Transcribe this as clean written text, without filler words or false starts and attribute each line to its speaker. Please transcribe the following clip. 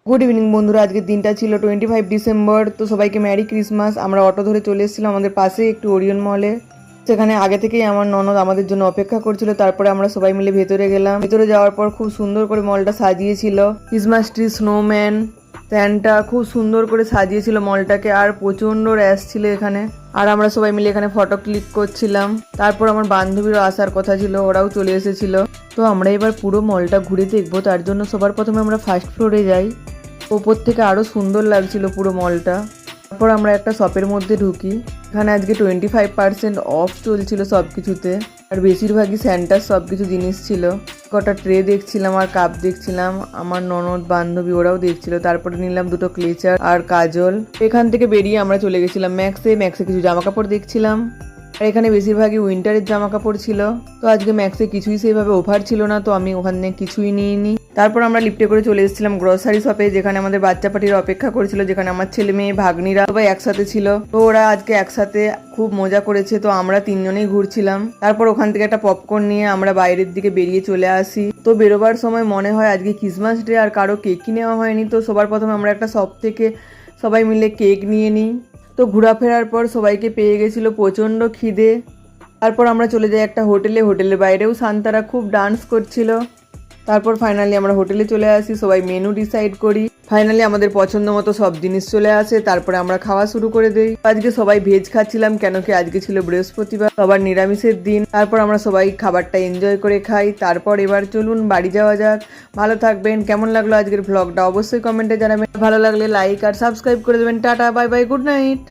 Speaker 1: Good evening বন্ধুরা, আজকের দিনটা ছিল 25 ডিসেম্বর। তো সবাইকে ম্যারি ক্রিসমাস। আমরা অটো ধরে চলে এসেছিলাম আমাদের পাশে একটু ওরিয়ন মলে। সেখানে আগে থেকেই আমার ননদ আমাদের জন্য অপেক্ষা করছিল। তারপরে আমরা সবাই মিলে ভেতরে গেলাম। ভেতরে যাওয়ার পর খুব সুন্দর করে মলটা সাজিয়েছিল। ক্রিসমাস ট্রি, স্নোম্যান, স্যান্টা খুব সুন্দর করে সাজিয়েছিল মলটাকে। আর প্রচন্ড র্যাশ ছিল এখানে। আর আমরা সবাই মিলে এখানে ফটো ক্লিক করছিলাম। তারপর আমার বান্ধবীরও আসার কথা ছিল, ওরাও চলে এসেছিল। তো আমরা এবার পুরো মলটা ঘুরে দেখবো। তার জন্য সবার প্রথমে আমরা ফার্স্ট ফ্লোরে যাই। ওপর থেকে আরও সুন্দর লাগছিল পুরো মলটা। তারপর আমরা একটা শপের মধ্যে ঢুকি। এখানে আজকে 25% অফ চলছিল সব কিছুতে। আর বেশিরভাগই স্যান্টার সব কিছু জিনিস ছিল। কটা ট্রে দেখছিলাম আর কাপ দেখছিলাম। আমার ননদ, বান্ধবী ওরাও দেখছিল। তারপরে নিলাম দুটো ক্লেচার আর কাজল। এখান থেকে বেরিয়ে আমরা চলে গেছিলাম ম্যাক্সে কিছু জামা কাপড় দেখছিলাম। আর এখানে বেশিরভাগই উইন্টারের জামা কাপড় ছিল। তো আজকে ম্যাক্সে কিছুই সেইভাবে অফার ছিল না, তো আমি ওখানে কিছুই নিইনি। তারপর আমরা লিফটে করে চলে এসেছিলাম গ্রসারি শপে, যেখানে আমাদের বাচ্চা পার্টিরা অপেক্ষা করেছিল, যেখানে আমার ছেলে মেয়ে ভাগ্নিরা সবাই একসাথে ছিল। তো ওরা আজকে একসাথে খুব মজা করেছে। তো আমরা তিনজনেই ঘুরছিলাম। তারপর ওখান থেকে একটা পপকর্ন নিয়ে আমরা বাইরের দিকে বেরিয়ে চলে আসি। তো বেরোবার সময় মনে হয় আজকে ক্রিসমাস ডে, আর কারো কেকই নেওয়া হয়নি। তো সবার প্রথমে আমরা একটা শপ থেকে সবাই মিলে কেক নিয়ে নিই। তো ঘোরাফেরার পর সবাইকে পেয়ে গেছিলো প্রচণ্ড খিদে। তারপর আমরা চলে যাই একটা হোটেলের বাইরেও সান্তারা খুব ডান্স করছিল। তারপর ফাইনালি আমরা হোটেলে চলে আসি, সবাই মেনু ডিসাইড করি। ফাইনালি আমাদের পছন্দ মতো সব জিনিস চলে আসে। তারপরে আমরা খাওয়া শুরু করে দিই। আজকে সবাই ভেজ খাচ্ছিলাম, কেন কি আজকে ছিল বৃহস্পতিবার, সবার নিরামিষের দিন। তারপর আমরা সবাই খাবারটা এনজয় করে খাই। তারপর এবার চলুন বাড়ি যাওয়া যাক। ভালো থাকবেন। কেমন লাগলো আজকের ভ্লগটা অবশ্যই কমেন্টে জানাবেন। ভালো লাগলে লাইক আর সাবস্ক্রাইব করে দেবেন। Tata, bye bye, good night.